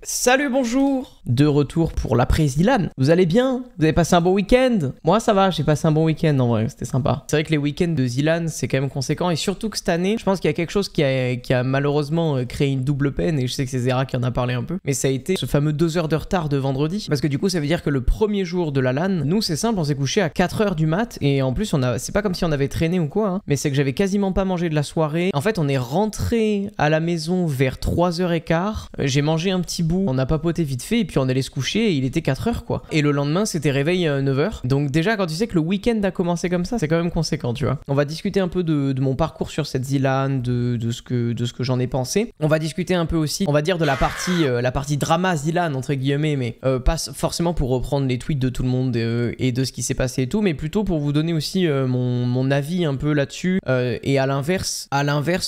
Salut, bonjour. De retour pour l'après Zilan. Vous allez bien? Vous avez passé un bon week-end? Moi ça va, j'ai passé un bon week-end en vrai, c'était sympa. C'est vrai que les week-ends de Zilan c'est quand même conséquent et surtout que cette année, je pense qu'il y a quelque chose qui a malheureusement créé une double peine et je sais que c'est Zera qui en a parlé un peu. Mais ça a été ce fameux 2 heures de retard de vendredi. Parce que du coup ça veut dire que le premier jour de la LAN, nous c'est simple, on s'est couché à 4 heures du mat et en plus c'est pas comme si on avait traîné ou quoi, hein, mais c'est que j'avais quasiment pas mangé de la soirée. En fait on est rentré à la maison vers 3h15, j'ai mangé un petit bout, on a papoté vite fait et puis on allait se coucher et il était 4h quoi. Et le lendemain c'était réveil 9h. Donc déjà quand tu sais que le week-end a commencé comme ça, c'est quand même conséquent, tu vois. On va discuter un peu de mon parcours sur cette Zilan, de ce que j'en ai pensé. On va discuter un peu aussi, on va dire de la partie drama Zilan entre guillemets, mais pas forcément pour reprendre les tweets de tout le monde et de ce qui s'est passé et tout, mais plutôt pour vous donner aussi mon avis un peu là-dessus. Et à l'inverse,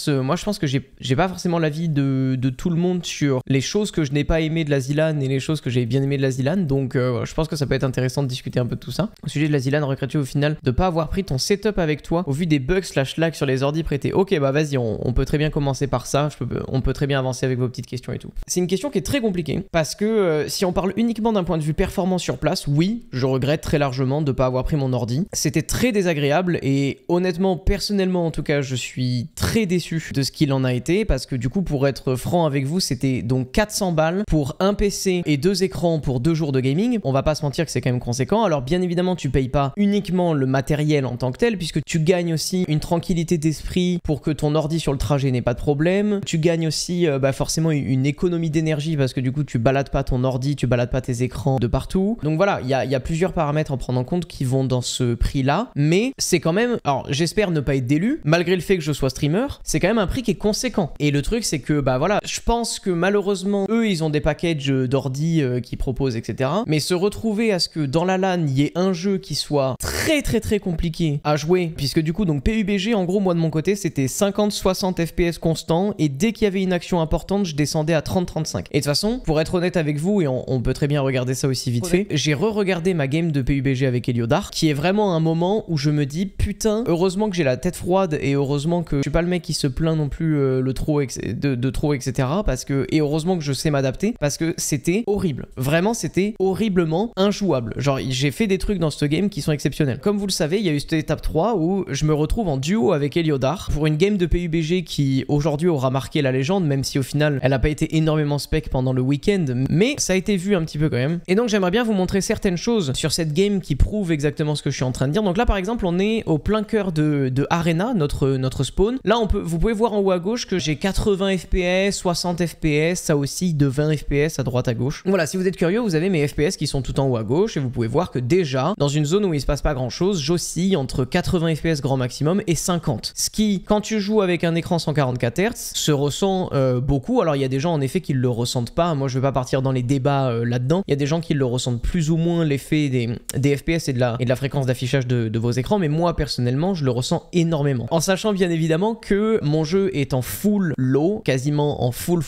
moi je pense que j'ai pas forcément l'avis de tout le monde sur les choses que je n'ai pas aimé de la Zilan et les choses que j'ai bien aimé de la Zilan, donc je pense que ça peut être intéressant de discuter un peu de tout ça. Au sujet de la Zilan, regrettes-tu au final de pas avoir pris ton setup avec toi au vu des bugs / lag sur les ordis prêtés? Ok, bah vas-y, on peut très bien commencer par ça, on peut très bien avancer avec vos petites questions et tout. C'est une question qui est très compliquée parce que si on parle uniquement d'un point de vue performance sur place, oui, je regrette très largement de pas avoir pris mon ordi. C'était très désagréable et honnêtement, personnellement en tout cas, je suis très déçu de ce qu'il en a été parce que du coup, pour être franc avec vous, c'était donc 400 balles pour un PC et 2 écrans pour 2 jours de gaming. On va pas se mentir que c'est quand même conséquent. Alors bien évidemment, tu payes pas uniquement le matériel en tant que tel puisque tu gagnes aussi une tranquillité d'esprit pour que ton ordi sur le trajet n'ait pas de problème. Tu gagnes aussi forcément une économie d'énergie parce que du coup, tu balades pas ton ordi, tu balades pas tes écrans de partout. Donc voilà, il y a plusieurs paramètres à prendre en compte qui vont dans ce prix-là. Mais c'est quand même... Alors j'espère ne pas être délu, malgré le fait que je sois streamer, c'est quand même un prix qui est conséquent. Et le truc, c'est que bah voilà, je pense que malheureusement, eux, ils ont des packages d'ordi qui proposent, etc. Mais se retrouver à ce que dans la LAN, il y ait un jeu qui soit très compliqué à jouer, puisque du coup, donc PUBG, en gros, moi de mon côté, c'était 50-60 FPS constants, et dès qu'il y avait une action importante, je descendais à 30-35. Et de toute façon, pour être honnête avec vous, et on peut très bien regarder ça aussi vite fait, j'ai re-regardé ma game de PUBG avec Heliodar, qui est vraiment un moment où je me dis, putain, heureusement que j'ai la tête froide, et heureusement que je suis pas le mec qui se plaint non plus de trop, etc. Parce que, et heureusement que je sais m'adapter, parce que c'était horrible. Vraiment, c'était horriblement injouable. Genre, j'ai fait des trucs dans ce game qui sont exceptionnels. Comme vous le savez, il y a eu cette étape 3 où je me retrouve en duo avec Heliodar pour une game de PUBG qui aujourd'hui aura marqué la légende, même si au final, elle n'a pas été énormément spec pendant le week-end, mais ça a été vu un petit peu quand même. Et donc, j'aimerais bien vous montrer certaines choses sur cette game qui prouvent exactement ce que je suis en train de dire. Donc là, par exemple, on est au plein cœur de Arena, notre spawn. Là, vous pouvez voir en haut à gauche que j'ai 80 FPS, 60 FPS, ça aussi de 20 FPS à droite à gauche. Voilà, si vous êtes curieux, vous avez mes FPS qui sont tout en haut à gauche et vous pouvez voir que déjà, dans une zone où il se passe pas grand chose, j'oscille entre 80 FPS grand maximum et 50. Ce qui, quand tu joues avec un écran 144 Hz, se ressent beaucoup. Alors il y a des gens en effet qui le ressentent pas, moi je vais pas partir dans les débats là-dedans. Il y a des gens qui le ressentent plus ou moins l'effet des FPS et de la fréquence d'affichage de vos écrans, mais moi personnellement je le ressens énormément. En sachant bien évidemment que mon jeu est en full low, quasiment en full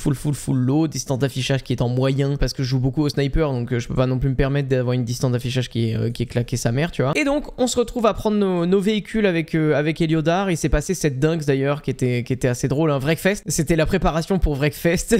low, distance d'affichage qui est en moyen parce que je joue beaucoup au sniper, donc je peux pas non plus me permettre d'avoir une distance d'affichage qui est claquée sa mère, tu vois. Et donc on se retrouve à prendre nos véhicules avec Heliodar. Il s'est passé cette dingue d'ailleurs qui était assez drôle, un Wreckfest. C'était la préparation pour Wreckfest.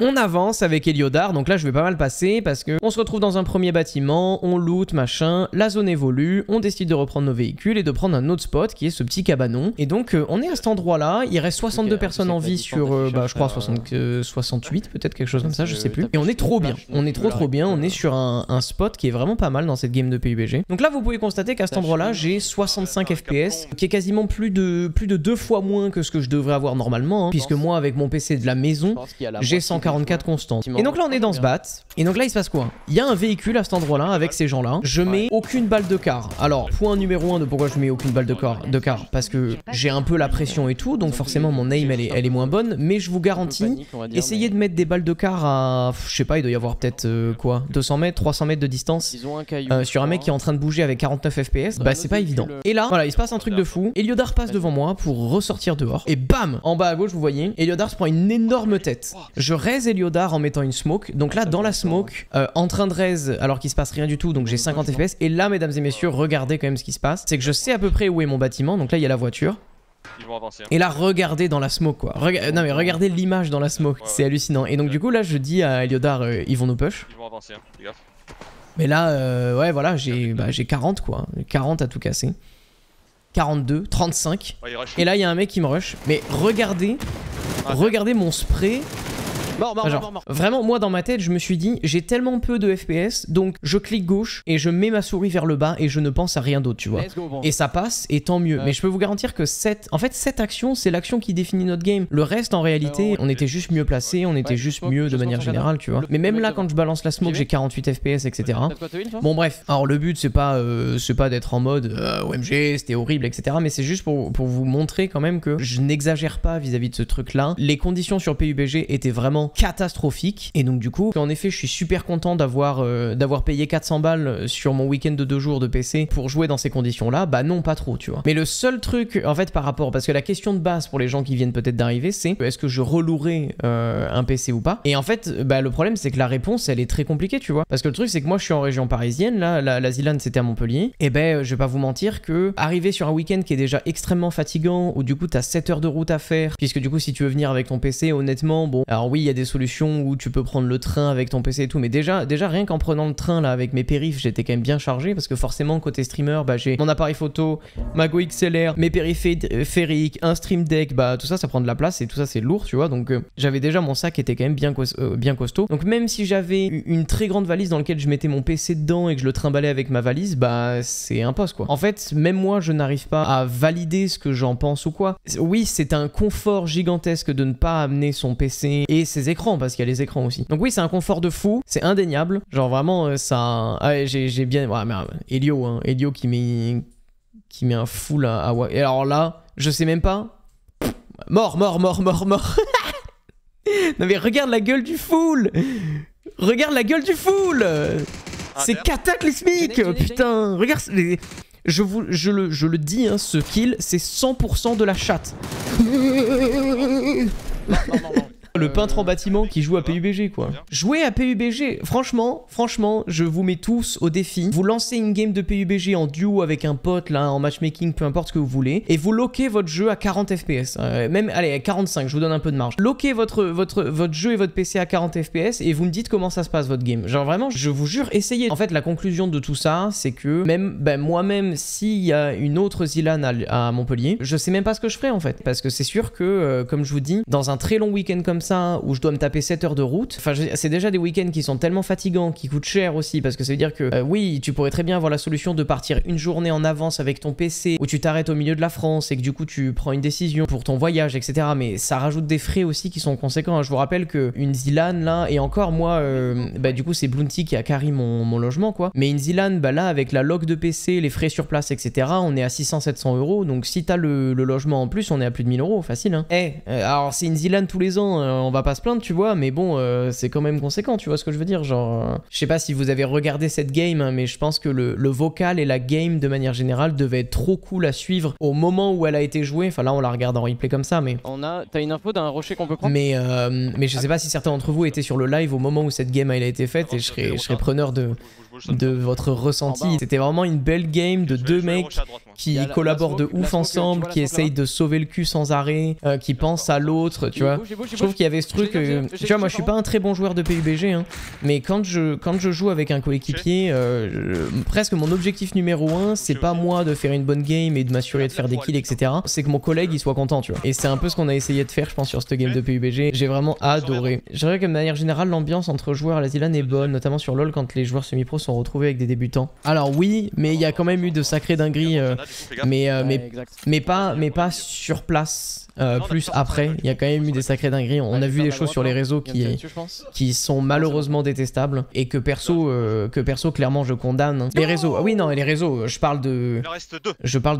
On avance avec Heliodar, donc là je vais pas mal passer parce que on se retrouve dans un premier bâtiment, on loot, machin, la zone évolue, on décide de reprendre nos véhicules et de prendre un autre spot qui est ce petit cabanon. Et donc on est à cet endroit là, il reste 62 personnes en vie sur, je crois 68 peut-être, quelque chose comme ça, je sais plus. Et on est trop bien, on est trop bien, on est sur un spot qui est vraiment pas mal dans cette game de PUBG. Donc là vous pouvez constater qu'à cet endroit là j'ai 65 FPS, qui est quasiment plus de 2 fois moins que ce que je devrais avoir normalement, hein, puisque moi avec mon PC de la maison, j'ai 144 constantes. Et donc là on est dans ce bat. Et donc là il se passe quoi? Il y a un véhicule à cet endroit là avec ces gens là. Je mets aucune balle de car. Alors point numéro 1 de pourquoi je mets aucune balle de car, parce que j'ai un peu la pression et tout, donc forcément mon aim elle est moins bonne, mais je vous garantis, essayez de mettre des balles de car à, je sais pas, il doit y avoir peut-être quoi, 200 mètres, 300 mètres de distance sur un mec qui est en train de bouger avec 49 FPS, bah c'est pas évident. Et là voilà, il se passe un truc de fou. Heliodar passe devant moi pour ressortir dehors et bam, en bas à gauche vous voyez, Heliodar se prend une énorme tête. Je raise Heliodar en mettant une smoke. Donc là, dans la smoke, en train de raise alors qu'il se passe rien du tout, donc j'ai 50 FPS. Et là, mesdames et messieurs, regardez quand même ce qui se passe. C'est que je sais à peu près où est mon bâtiment. Donc là, il y a la voiture. Ils vont avancer. Hein. Et là, regardez dans la smoke, quoi. Non, mais regardez l'image dans la smoke. C'est hallucinant. Et donc, du coup, là, je dis à Eliodar, ils vont nous push. Ils vont avancer, hein. Fais gaffe. Mais là, ouais, voilà, j'ai 40, quoi. 40 à tout casser. 42, 35. Ouais, et là, il y a un mec qui me rush. Mais regardez, regardez mon spray. Mort. Vraiment, moi dans ma tête, je me suis dit, j'ai tellement peu de FPS, donc je clique gauche et je mets ma souris vers le bas et je ne pense à rien d'autre, tu vois. Et ça passe, et tant mieux. Mais je peux vous garantir que cette action, c'est l'action qui définit notre game. Le reste, en réalité, on était juste mieux placé, on était juste mieux de manière générale, tu vois. Mais même là, quand je balance la smoke, j'ai 48 FPS, etc. Bon, bref. Alors, le but, c'est pas d'être en mode OMG, c'était horrible, etc. Mais c'est juste pour vous montrer quand même que je n'exagère pas vis-à-vis de ce truc-là. Les conditions sur PUBG étaient vraiment catastrophique et donc du coup en effet je suis super content d'avoir payé 400 balles sur mon week-end de 2 jours de PC pour jouer dans ces conditions là. Bah non, pas trop, tu vois. Mais le seul truc en fait par rapport, parce que la question de base pour les gens qui viennent peut-être d'arriver, c'est est-ce que je relouerai un PC ou pas. Et en fait bah le problème c'est que la réponse elle est très compliquée, tu vois, parce que le truc c'est que moi je suis en région parisienne, là la Zilan c'était à Montpellier, et ben je vais pas vous mentir que arriver sur un week-end qui est déjà extrêmement fatigant, où du coup t'as 7 heures de route à faire, puisque du coup si tu veux venir avec ton PC, honnêtement bon, alors oui il y a des solutions où tu peux prendre le train avec ton PC et tout, mais déjà rien qu'en prenant le train là avec mes périphes, j'étais quand même bien chargé, parce que forcément côté streamer, bah j'ai mon appareil photo, ma Go XLR, mes périphériques, un stream deck, bah tout ça prend de la place et tout ça c'est lourd, tu vois, donc j'avais déjà mon sac qui était quand même bien costaud, donc même si j'avais une très grande valise dans laquelle je mettais mon PC dedans et que je le trimballais avec ma valise, bah c'est un poste quoi. En fait, même moi je n'arrive pas à valider ce que j'en pense ou quoi. Oui, c'est un confort gigantesque de ne pas amener son PC et ses écrans, parce qu'il y a les écrans aussi. Donc oui, c'est un confort de fou, c'est indéniable. Genre vraiment, ça... Ah, j'ai bien... Ouais, mais Elio, hein, Elio qui met un full à... Et alors là, je sais même pas... Mort. Non mais regarde la gueule du full. Regarde la gueule du full. C'est cataclysmique. Putain, regarde... Je le dis, hein, ce kill, c'est 100% de la chatte. Non. Le peintre en bâtiment qui joue à PUBG, quoi. Jouer à PUBG, franchement, je vous mets tous au défi. Vous lancez une game de PUBG en duo avec un pote, là, en matchmaking, peu importe ce que vous voulez, et vous loquez votre jeu à 40 FPS. Même, allez, à 45, je vous donne un peu de marge. Loquez votre jeu et votre PC à 40 FPS, et vous me dites comment ça se passe, votre game. Genre, vraiment, je vous jure, essayez. En fait, la conclusion de tout ça, c'est que, même, moi-même, s'il y a une autre Zilan à Montpellier, je sais même pas ce que je ferai, en fait. Parce que c'est sûr que, comme je vous dis, dans un très long week-end comme ça, où je dois me taper 7 heures de route, enfin c'est déjà des week-ends qui sont tellement fatigants, qui coûtent cher aussi, parce que ça veut dire que oui, tu pourrais très bien avoir la solution de partir une journée en avance avec ton PC, où tu t'arrêtes au milieu de la France et que du coup tu prends une décision pour ton voyage, etc. Mais ça rajoute des frais aussi qui sont conséquents. Je vous rappelle qu'une Zilan là, et encore moi, bah du coup c'est Blounty qui a carry mon logement quoi, mais une Zilan, bah là avec la loc de PC, les frais sur place, etc. on est à 600-700 euros, donc si t'as le logement en plus, on est à plus de 1000 euros, facile hein. Alors c'est une Zilan tous les ans, on va pas se plaindre, tu vois, mais bon, c'est quand même conséquent, tu vois ce que je veux dire, genre... je sais pas si vous avez regardé cette game, hein, mais je pense que le vocal et la game, de manière générale, devaient être trop cool à suivre au moment où elle a été jouée. Enfin là, on la regarde en replay comme ça, mais... T'as une info d'un rocher qu'on peut prendre? Mais je sais pas si certains d'entre vous étaient sur le live au moment où cette game elle a été faite, et je serais preneur de votre ressenti. C'était vraiment une belle game de deux mecs qui collaborent de ouf ensemble, qui essayent de sauver le cul sans arrêt, qui pensent à l'autre, tu vois. Je trouve qu'il y avait ce truc, tu vois, moi je suis pas un très bon joueur de PUBG, hein, mais quand je joue avec un coéquipier, presque mon objectif numéro 1, c'est pas moi de faire une bonne game et de m'assurer de faire des kills, etc. C'est que mon collègue il soit content, tu vois. Et c'est un peu ce qu'on a essayé de faire, je pense, sur cette game de PUBG. J'ai vraiment adoré. Je dirais que de manière générale, l'ambiance entre joueurs à la Zilan est bonne, notamment sur LoL quand les joueurs semi-pro sont retrouvés avec des débutants. Alors oui, mais il y a quand même eu de sacrées dingueries, mais pas sur place. Plus après, il y a quand même eu des sacrées dingueries. On a vu des choses sur les réseaux qui sont malheureusement détestables et que perso clairement je condamne. Hein. Les réseaux, ah oui non, les réseaux, je parle de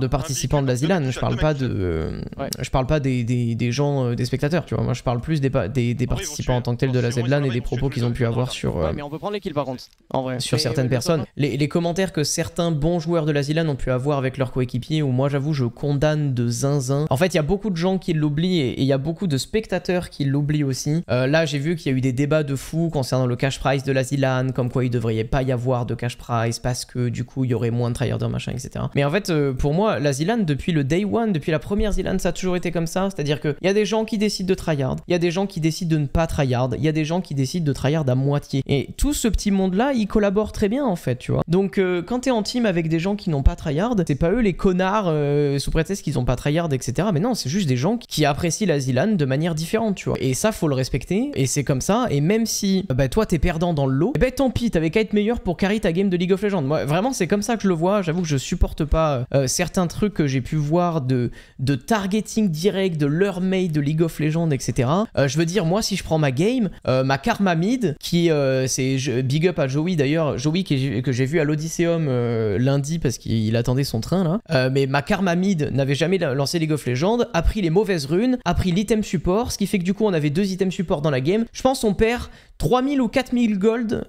participants de la Zilan, je parle pas des gens, des spectateurs, tu vois. Moi je parle plus des participants en tant que tels de la Zilan et des propos qu'ils ont pu avoir sur mais on peut prendre les kills par contre, en vrai. Sur certaines certaines personnes. Les commentaires que certains bons joueurs de la ZLAN ont pu avoir avec leurs coéquipiers, où moi j'avoue je condamne de zinzin. En fait il y a beaucoup de gens qui l'oublient et il y a beaucoup de spectateurs qui l'oublient aussi. Là j'ai vu qu'il y a eu des débats de fous concernant le cash prize de la ZLAN, comme quoi il devrait pas y avoir de cash prize parce que du coup il y aurait moins de tryharders machin etc. Mais en fait pour moi la ZLAN depuis le day one, depuis la première ZLAN ça a toujours été comme ça, c'est-à-dire qu'il y a des gens qui décident de tryhard, il y a des gens qui décident de ne pas tryhard, il y a des gens qui décident de tryhard à moitié. Et tout ce petit monde là il collabore très bien en fait tu vois. Donc quand t'es en team avec des gens qui n'ont pas tryhard, c'est pas eux les connards sous prétexte qu'ils ont pas tryhard etc. Mais non c'est juste des gens qui apprécient la ZLAN de manière différente tu vois. Et ça faut le respecter et c'est comme ça. Et même si toi t'es perdant dans le lot, tant pis t'avais qu'à être meilleur pour carry ta game de League of Legends. Moi vraiment c'est comme ça que je le vois. J'avoue que je supporte pas certains trucs que j'ai pu voir de targeting direct de leur mate de League of Legends etc. Je veux dire moi si je prends ma game, ma karma mid qui c'est big up à Joey d'ailleurs, Joey que j'ai vu à l'Odysseum lundi parce qu'il attendait son train là, mais ma karma mid n'avait jamais lancé League of Legends, a pris les mauvaises runes, a pris l'item support, ce qui fait que du coup on avait 2 items support dans la game. Je pense on perd 3000 ou 4000 gold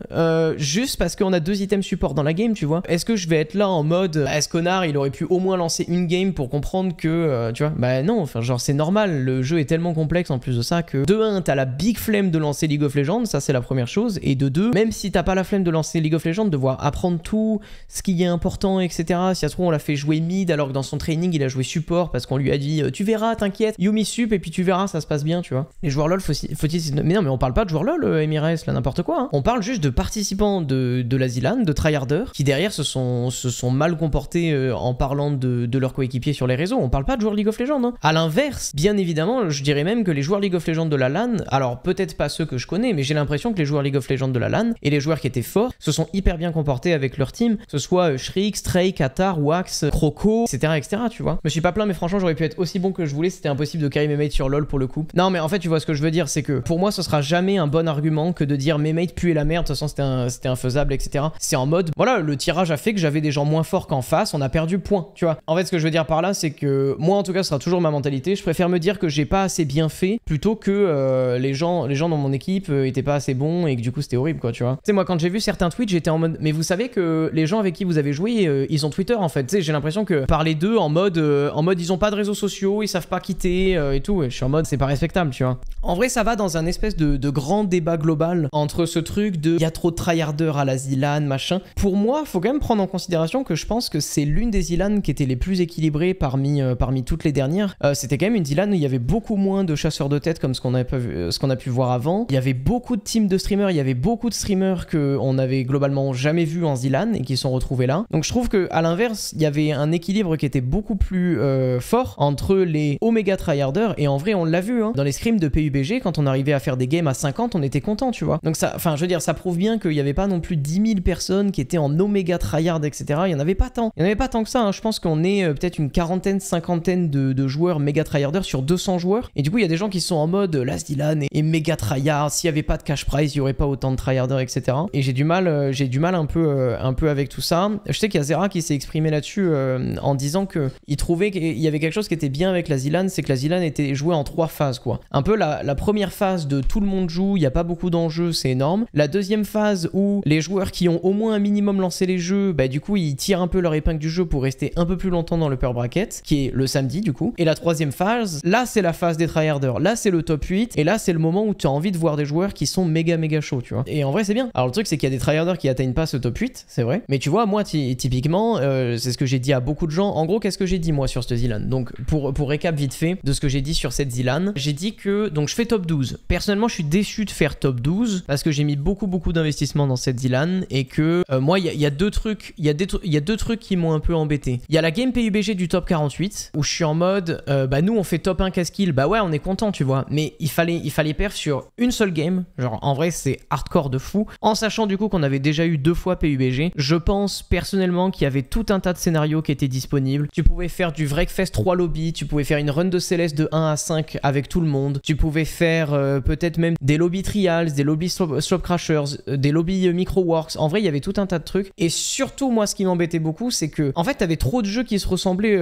juste parce qu'on a 2 items support dans la game tu vois. Est-ce que je vais être là en mode est-ce connard il aurait pu au moins lancer une game pour comprendre que tu vois, bah non, enfin genre c'est normal, le jeu est tellement complexe en plus de ça que de 1 t'as la big flemme de lancer League of Legends, ça c'est la première chose, et de 2 même si t'as pas la flemme de lancer League of Legends, devoir apprendre tout ce qui est important etc. Si ça se trouve on l'a fait jouer mid alors que dans son training il a joué support parce qu'on lui a dit tu verras t'inquiète Yumi sup et puis tu verras ça se passe bien tu vois. Les joueurs LoL faut-il mais non mais on parle pas de joueurs LoL Emirates là n'importe quoi hein. On parle juste de participants de la ZLAN, de tryharders qui derrière se sont mal comportés en parlant de leurs coéquipiers sur les réseaux. On parle pas de joueurs League of Legends hein. À l'inverse bien évidemment je dirais même que les joueurs League of Legends de la LAN, alors peut-être pas ceux que je connais mais j'ai l'impression que les joueurs League of Legends de la LAN et les joueurs qui étaient forts se sont hyper bien comportés avec leur team, que ce soit Shriek, Stray, Qatar, Wax, Croco etc tu vois. Je me suis pas plaint mais franchement j'aurais pu être aussi bon que je voulais, c'était impossible de carry mes mates sur LoL pour le coup. Non mais en fait tu vois ce que je veux dire, c'est que pour moi ce sera jamais un bon argument que de dire mes mates puaient la merde, de toute façon c'était infaisable etc. C'est en mode voilà le tirage a fait que j'avais des gens moins forts qu'en face, on a perdu point tu vois. En fait ce que je veux dire par là c'est que moi en tout cas ce sera toujours ma mentalité, je préfère me dire que j'ai pas assez bien fait plutôt que les gens dans mon équipe étaient pas assez bons et que du coup c'était horrible quoi tu vois. Tu sais moi quand j'ai vu certains tweets j'étais en mode mais vous savez que les gens avec qui vous avez joué ils ont Twitter en fait, tu sais j'ai l'impression que parler d'eux en mode ils ont pas de réseaux sociaux, ils savent pas quitter et tout, et je suis en mode c'est pas respectable tu vois. En vrai ça va dans un espèce de grand débat global entre ce truc de il y a trop de tryharders à la ZLAN machin. Pour moi faut quand même prendre en considération que je pense que c'est l'une des ZLAN qui était les plus équilibrées parmi toutes les dernières. C'était quand même une ZLAN où il y avait beaucoup moins de chasseurs de tête comme ce qu'on a pu voir avant. Il y avait beaucoup de teams de streamers, il y avait beaucoup de streamers qu'on avait globalement jamais vu en ZLAN et qui sont retrouvés là. Donc je trouve que à l'inverse il y avait un équilibre qui était beaucoup plus fort entre les Omega tryharders et en vrai on l'a vu hein, dans les scrims de PUBG quand on arrivait à faire des games à 50 on était content tu vois. Donc ça, enfin je veux dire ça prouve bien qu'il y avait pas non plus 10 000 personnes qui étaient en Omega tryhard etc. Il y en avait pas tant. Il y en avait pas tant que ça hein. Je pense qu'on est peut-être une quarantaine, cinquantaine de joueurs méga tryharders sur 200 joueurs et du coup il y a des gens qui sont en mode la ZLAN est méga tryhard, s'il y avait pas de cash prize il y aurait pas autant de tryharders etc. Et j'ai du mal un peu avec tout ça. Je sais qu'il y a Zera qui s'est exprimé là-dessus en disant que il trouvait qu'il y avait quelque chose qui était bien avec la ZLAN, c'est que la ZLAN était jouée en 3 phases quoi. Un peu la première phase de tout le monde joue, il y a pas beaucoup d'enjeux, c'est énorme. La deuxième phase où les joueurs qui ont au moins un minimum lancé les jeux, bah du coup ils tirent un peu leur épingle du jeu pour rester un peu plus longtemps dans le upper bracket, qui est le samedi du coup. Et la troisième phase, là c'est la phase des tryharders, là c'est le top 8 et là c'est le moment où tu as envie de voir des joueurs qui sont méga chauds tu vois. Et en vrai c'est bien. Alors le truc c'est qu'il y a des tryharders qui atteignent pas ce top 8, c'est vrai. Mais tu vois moi typiquement c'est ce que j'ai dit à beaucoup de gens. En gros qu'est-ce que j'ai dit moi sur cette ZLAN? Donc pour récap vite fait de ce que j'ai dit sur cette ZLAN, j'ai dit que donc je fais top 12. Personnellement je suis déçu de faire top 12 parce que j'ai mis beaucoup d'investissement dans cette ZLAN et que moi il y a deux trucs, il y a deux trucs qui m'ont un peu embêté. Il y a la game PUBG du top 48 où je suis en mode bah nous on fait top 1 casse-kill, bah ouais on est content tu vois, mais il fallait perf sur une seule game, genre en vrai c'est hardcore de fou, en sachant du coup qu'on avait déjà eu 2 fois PUBG. Je pense personnellement qu'il y avait tout un tas de scénarios qui étaient disponibles. Tu pouvais faire du Wreckfest 3 lobbies, tu pouvais faire une run de Céleste de 1 à 5 avec tout le monde, tu pouvais faire peut-être même des lobby trials Finals, des lobbies Slope Crashers, des lobbies Microworks. En vrai, il y avait tout un tas de trucs. Et surtout, moi, ce qui m'embêtait beaucoup, c'est que, en fait, t'avais trop de jeux qui se ressemblaient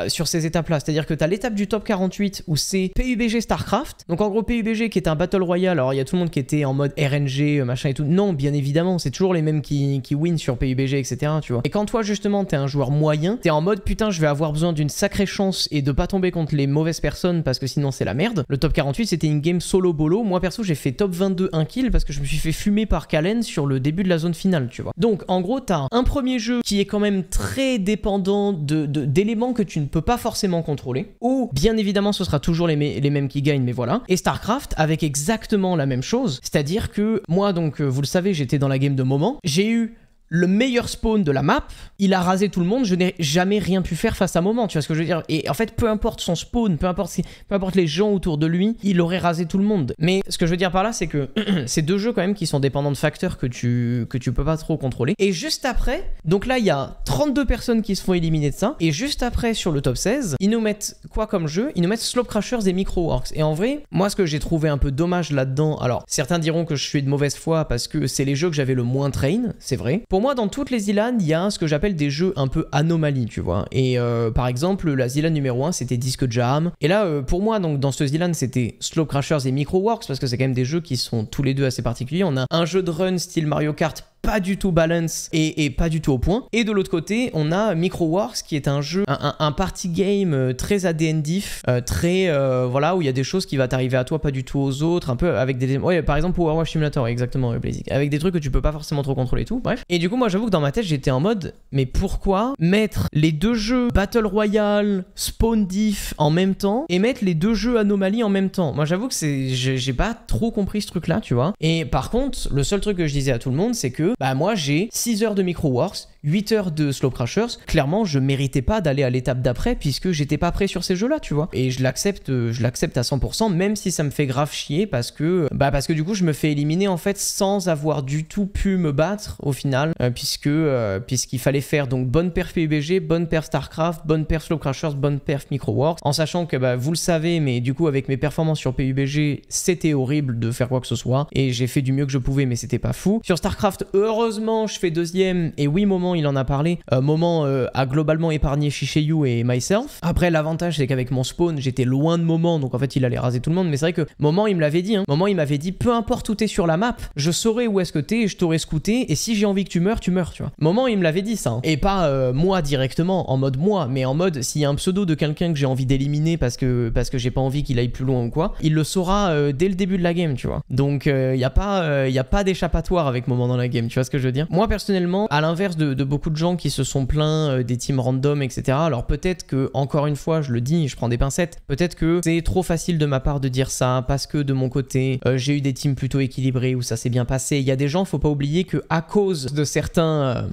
sur ces étapes-là. C'est-à-dire que t'as l'étape du top 48 où c'est PUBG StarCraft. Donc, en gros, PUBG qui est un Battle Royale. Alors, il y a tout le monde qui était en mode RNG, machin et tout. Non, bien évidemment, c'est toujours les mêmes qui win sur PUBG, etc. Tu vois. Et quand toi, justement, t'es un joueur moyen, t'es en mode putain, je vais avoir besoin d'une sacrée chance et de pas tomber contre les mauvaises personnes parce que sinon, c'est la merde. Le top 48, c'était une game solo bolo. Moi, perso, j'ai fait top 22 1 kill parce que je me suis fait fumer par Kalen sur le début de la zone finale, tu vois. Donc, en gros, t'as un premier jeu qui est quand même très dépendant d'éléments que tu ne peux pas forcément contrôler. Ou, bien évidemment, ce sera toujours les mêmes qui gagnent, mais voilà. Et StarCraft avec exactement la même chose. C'est-à-dire que moi, donc, vous le savez, j'étais dans la game de moment. J'ai eu le meilleur spawn de la map, il a rasé tout le monde, je n'ai jamais rien pu faire face à Moment, tu vois ce que je veux dire? Et en fait, peu importe son spawn, peu importe les gens autour de lui, il aurait rasé tout le monde. Mais ce que je veux dire par là, c'est que c'est deux jeux quand même qui sont dépendants de facteurs que tu peux pas trop contrôler. Et juste après, donc là, il y a 32 personnes qui se font éliminer de ça, et juste après, sur le top 16, ils nous mettent quoi comme jeu? Ils nous mettent Slope Crashers et Microworks. Et en vrai, moi, ce que j'ai trouvé un peu dommage là-dedans, alors, certains diront que je suis de mauvaise foi parce que c'est les jeux que j'avais le moins train, c'est vrai. Pour moi, dans toutes les Zilan, il y a ce que j'appelle des jeux un peu anomalies, tu vois. Et par exemple, la Zilan numéro 1, c'était Disque Jam. Et là, pour moi, donc dans ce Zilan, c'était Slope Crashers et Microworks, parce que c'est quand même des jeux qui sont tous les deux assez particuliers. On a un jeu de run style Mario Kart, pas du tout balance et pas du tout au point. Et de l'autre côté, on a Microworks qui est un jeu, un party game très ADN diff, très voilà, où il y a des choses qui vont t'arriver à toi, pas du tout aux autres, un peu avec des... Ouais, par exemple Power Wash Simulator, exactement, Blazik. Avec des trucs que tu peux pas forcément trop contrôler et tout, bref. Et du coup, moi j'avoue que dans ma tête, j'étais en mode, mais pourquoi mettre les deux jeux Battle Royale, Spawn Diff en même temps et mettre les deux jeux Anomaly en même temps? Moi j'avoue que j'ai pas trop compris ce truc là, tu vois. Et par contre, le seul truc que je disais à tout le monde, c'est que bah moi j'ai 6 heures de Microworks, 8 heures de Slope Crashers. Clairement, je méritais pas d'aller à l'étape d'après puisque j'étais pas prêt sur ces jeux-là, tu vois. Et je l'accepte à 100%, même si ça me fait grave chier parce que du coup, je me fais éliminer en fait sans avoir du tout pu me battre au final, puisqu'il fallait faire donc bonne perf PUBG, bonne perf StarCraft, bonne perf Slope Crashers, bonne perf Microworks, en sachant que vous le savez, mais du coup avec mes performances sur PUBG, c'était horrible de faire quoi que ce soit et j'ai fait du mieux que je pouvais, mais c'était pas fou. Sur StarCraft, heureusement, je fais deuxième et oui, Moment, il en a parlé. Moment a globalement épargné Shishayu et myself. Après, l'avantage, c'est qu'avec mon spawn, j'étais loin de Moment, donc en fait, il allait raser tout le monde. Mais c'est vrai que Moment, il me l'avait dit. Hein. Moment, il m'avait dit, peu importe où t'es sur la map, je saurai où est-ce que t'es et je t'aurai scouté. Et si j'ai envie que tu meurs, tu meurs, tu vois. Moment, il me l'avait dit ça. Hein. Et pas moi directement, en mode moi, mais en mode s'il y a un pseudo de quelqu'un que j'ai envie d'éliminer parce que j'ai pas envie qu'il aille plus loin ou quoi, il le saura dès le début de la game, tu vois. Donc, il y a pas d'échappatoire avec Moment dans la game, tu vois ce que je veux dire. Moi, personnellement, à l'inverse de beaucoup de gens qui se sont plaints des teams random, etc. Alors peut-être que, encore une fois, je le dis, je prends des pincettes, peut-être que c'est trop facile de ma part de dire ça, parce que de mon côté, j'ai eu des teams plutôt équilibrés où ça s'est bien passé. Il y a des gens, faut pas oublier que à cause de certains...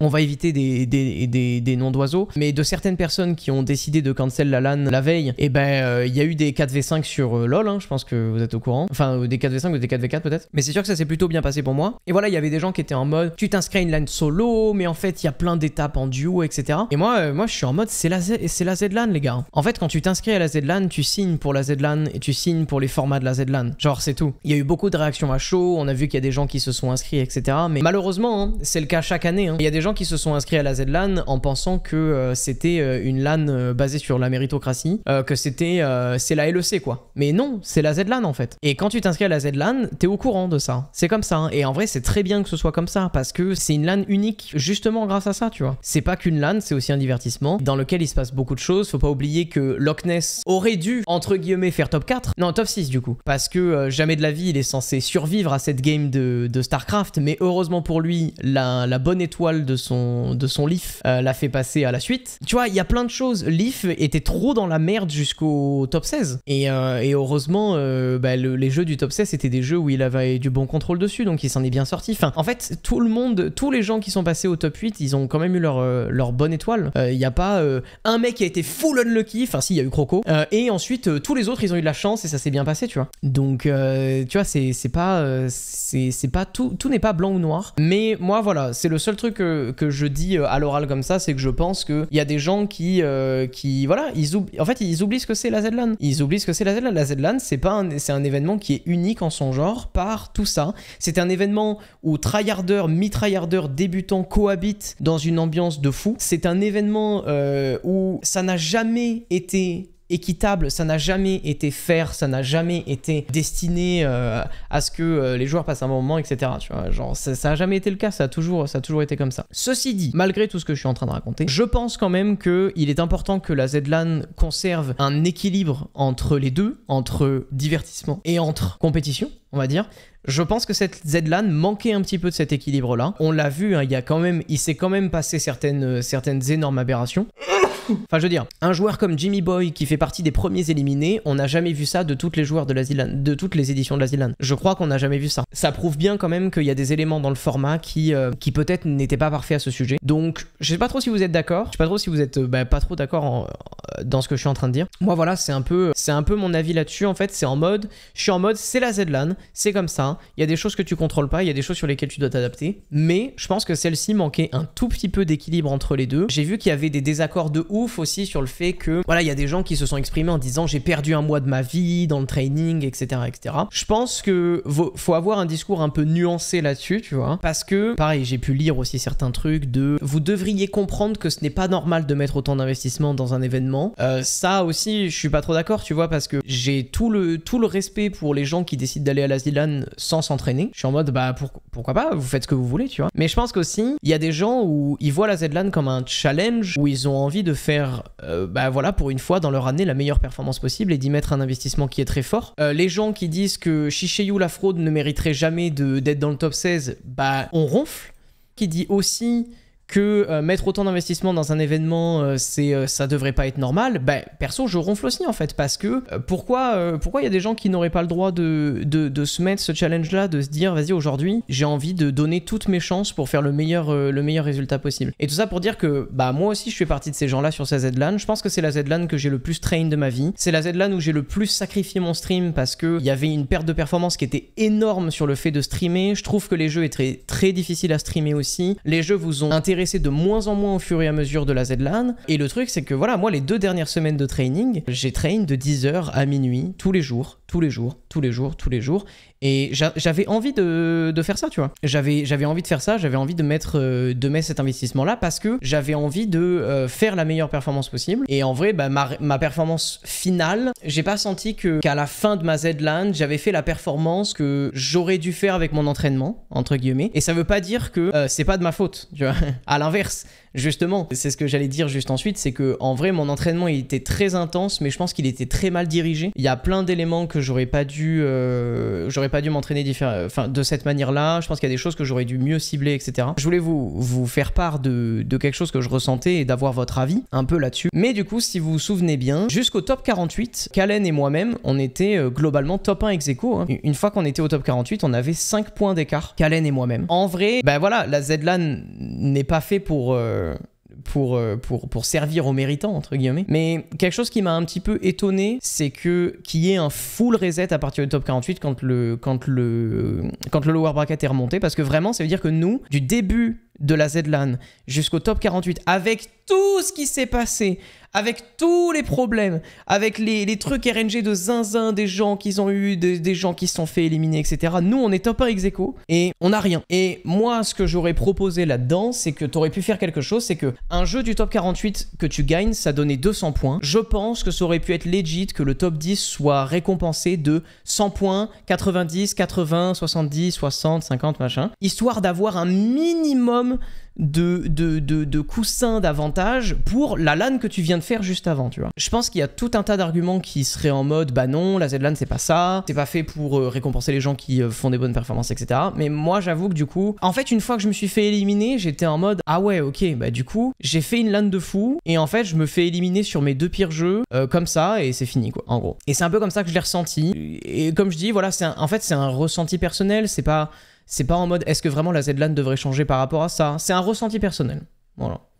on va éviter des noms d'oiseaux, mais de certaines personnes qui ont décidé de cancel la LAN la veille, et il y a eu des 4v5 sur LoL, hein, je pense que vous êtes au courant. Enfin, des 4v5 ou des 4v4 peut-être. Mais c'est sûr que ça s'est plutôt bien passé pour moi. Et voilà, il y avait des gens qui étaient en mode, tu t'inscris à une LAN solo, mais en fait, il y a plein d'étapes en duo, etc. Et moi, je suis en mode, c'est la ZLAN, les gars. En fait, quand tu t'inscris à la ZLAN, tu signes pour la ZLAN et tu signes pour les formats de la ZLAN. Genre, c'est tout. Il y a eu beaucoup de réactions à chaud, on a vu qu'il y a des gens qui se sont inscrits, etc. Mais malheureusement, hein, c'est le cas chaque année. Hein. Il y a des gens qui se sont inscrits à la ZLAN en pensant que c'était une LAN basée sur la méritocratie, que c'est la LEC quoi. Mais non, c'est la ZLAN en fait. Et quand tu t'inscris à la ZLAN, t'es au courant de ça. C'est comme ça. Hein. Et en vrai, c'est très bien que ce soit comme ça parce que c'est une LAN unique justement grâce à ça, tu vois. C'est pas qu'une LAN, c'est aussi un divertissement dans lequel il se passe beaucoup de choses. Faut pas oublier que Loch Ness aurait dû, entre guillemets, faire top 4. Non, top 6 du coup. Parce que jamais de la vie, il est censé survivre à cette game de StarCraft. Mais heureusement pour lui, la bonne étoile de son Leaf l'a fait passer à la suite. Tu vois, il y a plein de choses. Leaf était trop dans la merde jusqu'au top 16. Et heureusement, les jeux du top 16, c'était des jeux où il avait du bon contrôle dessus, donc il s'en est bien sorti. Enfin, en fait, tout le monde, tous les gens qui sont passés au top 8, ils ont quand même eu leur bonne étoile. Il n'y a pas un mec qui a été full unlucky, enfin si, il y a eu Croco. Et ensuite, tous les autres, ils ont eu de la chance et ça s'est bien passé, tu vois. Donc, tu vois, c'est pas tout n'est pas blanc ou noir. Mais moi, voilà, c'est le seul truc que je dis à l'oral comme ça, c'est que je pense qu'il y a des gens qui voilà, en fait, ils oublient ce que c'est la ZLAN. Ils oublient ce que c'est la ZLAN. La ZLAN, c'est un événement qui est unique en son genre par tout ça. C'est un événement où tryharders, mi-tryharders, débutants cohabitent dans une ambiance de fou. C'est un événement où ça n'a jamais été équitable, ça n'a jamais été fair, ça n'a jamais été destiné à ce que les joueurs passent un bon moment, etc. Tu vois, genre, ça a jamais été le cas, ça a toujours été comme ça. Ceci dit, malgré tout ce que je suis en train de raconter, je pense quand même qu'il est important que la ZLAN conserve un équilibre entre les deux, entre divertissement et entre compétition, on va dire. Je pense que cette ZLAN manquait un petit peu de cet équilibre-là. On l'a vu, hein, il s'est quand même passé certaines énormes aberrations. Enfin, je veux dire, un joueur comme Jimmy Boy qui fait partie des premiers éliminés, on n'a jamais vu ça de toutes les joueurs de la ZLAN, de toutes les éditions de la ZLAN. Je crois qu'on n'a jamais vu ça. Ça prouve bien quand même qu'il y a des éléments dans le format qui peut-être n'étaient pas parfaits à ce sujet. Donc, je sais pas trop si vous êtes d'accord. Je sais pas trop si vous êtes pas trop d'accord dans ce que je suis en train de dire. Moi, voilà, c'est un peu mon avis là-dessus. En fait, je suis en mode, c'est la ZLAN, c'est comme ça. Il y a des choses que tu contrôles pas, il y a des choses sur lesquelles tu dois t'adapter. Mais je pense que celle-ci manquait un tout petit peu d'équilibre entre les deux. J'ai vu qu'il y avait des désaccords de ouf aussi sur le fait que, voilà, il y a des gens qui se sont exprimés en disant j'ai perdu un mois de ma vie dans le training, etc., etc. Je pense que faut avoir un discours un peu nuancé là-dessus, tu vois, parce que, pareil, j'ai pu lire aussi certains trucs de vous devriez comprendre que ce n'est pas normal de mettre autant d'investissement dans un événement. Ça aussi, je suis pas trop d'accord, tu vois, parce que j'ai tout le respect pour les gens qui décident d'aller à la ZLAN sans s'entraîner. Je suis en mode, bah pourquoi pas, vous faites ce que vous voulez, tu vois. Mais je pense qu'aussi, il y a des gens où ils voient la ZLAN comme un challenge, où ils ont envie de faire, voilà, pour une fois dans leur année, la meilleure performance possible et d'y mettre un investissement qui est très fort. Les gens qui disent que Shishayu la fraude ne mériterait jamais d'être dans le top 16, bah on ronfle. Qui dit aussi que mettre autant d'investissement dans un événement, ça devrait pas être normal. Bah, perso, je ronfle aussi en fait, parce que pourquoi il y a des gens qui n'auraient pas le droit de se mettre ce challenge-là, de se dire vas-y, aujourd'hui, j'ai envie de donner toutes mes chances pour faire le meilleur résultat possible. Et tout ça pour dire que bah moi aussi, je fais partie de ces gens-là sur cette ZLAN. Je pense que c'est la ZLAN que j'ai le plus train de ma vie. C'est la ZLAN où j'ai le plus sacrifié mon stream parce que il y avait une perte de performance qui était énorme sur le fait de streamer. Je trouve que les jeux étaient très difficiles à streamer aussi. Les jeux vous ont intéressé de moins en moins au fur et à mesure de la ZLAN. Et le truc, c'est que voilà, moi, les 2 dernières semaines de training, j'ai train de 10h à minuit, tous les jours. Et j'avais envie de faire ça, tu vois. J'avais envie de faire ça, j'avais envie de mettre cet investissement-là parce que j'avais envie de faire la meilleure performance possible. Et en vrai, bah, ma performance finale, j'ai pas senti qu'à la fin de ma ZLAN, j'avais fait la performance que j'aurais dû faire avec mon entraînement, entre guillemets. Et ça veut pas dire que c'est pas de ma faute, tu vois. À l'inverse, justement, c'est ce que j'allais dire juste ensuite, c'est que en vrai, mon entraînement, il était très intense, mais je pense qu'il était très mal dirigé. Il y a plein d'éléments que j'aurais pas dû m'entraîner de cette manière-là. Je pense qu'il y a des choses que j'aurais dû mieux cibler, etc. Je voulais vous faire part de quelque chose que je ressentais et d'avoir votre avis un peu là-dessus. Mais du coup, si vous vous souvenez bien, jusqu'au top 48, Kalen et moi-même, on était globalement top 1 ex aequo, hein. Une fois qu'on était au top 48, on avait 5 points d'écart, Kalen et moi-même. En vrai, bah voilà, la ZLAN n'est pas fait pour servir aux méritants, entre guillemets. Mais quelque chose qui m'a un petit peu étonné, c'est qu'il y ait un full reset à partir du top 48 quand le lower bracket est remonté, parce que vraiment, ça veut dire que nous, du début de la ZLAN jusqu'au top 48, avec tout ce qui s'est passé, avec tous les problèmes, avec les trucs RNG de zinzin, des gens qui ont eu, des gens qui se sont fait éliminer, etc. Nous, on est top 1 ex aequo et on n'a rien. Et moi, ce que j'aurais proposé là-dedans, c'est que tu aurais pu faire quelque chose, c'est que un jeu du top 48 que tu gagnes, ça donnait 200 points. Je pense que ça aurait pu être legit que le top 10 soit récompensé de 100 points, 90, 80, 70, 60, 50, machin, histoire d'avoir un minimum de coussins d'avantage pour la LAN que tu viens de faire juste avant, tu vois. Je pense qu'il y a tout un tas d'arguments qui seraient en mode bah non, la ZLAN c'est pas ça, c'est pas fait pour récompenser les gens qui font des bonnes performances, etc. Mais moi j'avoue que du coup, en fait une fois que je me suis fait éliminer, j'étais en mode ah ouais ok, bah du coup j'ai fait une LAN de fou et en fait je me fais éliminer sur mes 2 pires jeux comme ça et c'est fini quoi, en gros. Et c'est un peu comme ça que je l'ai ressenti. Et comme je dis, voilà, en fait c'est un ressenti personnel, c'est pas en mode est-ce que vraiment la ZLAN devrait changer par rapport à ça. C'est un ressenti personnel. Voilà.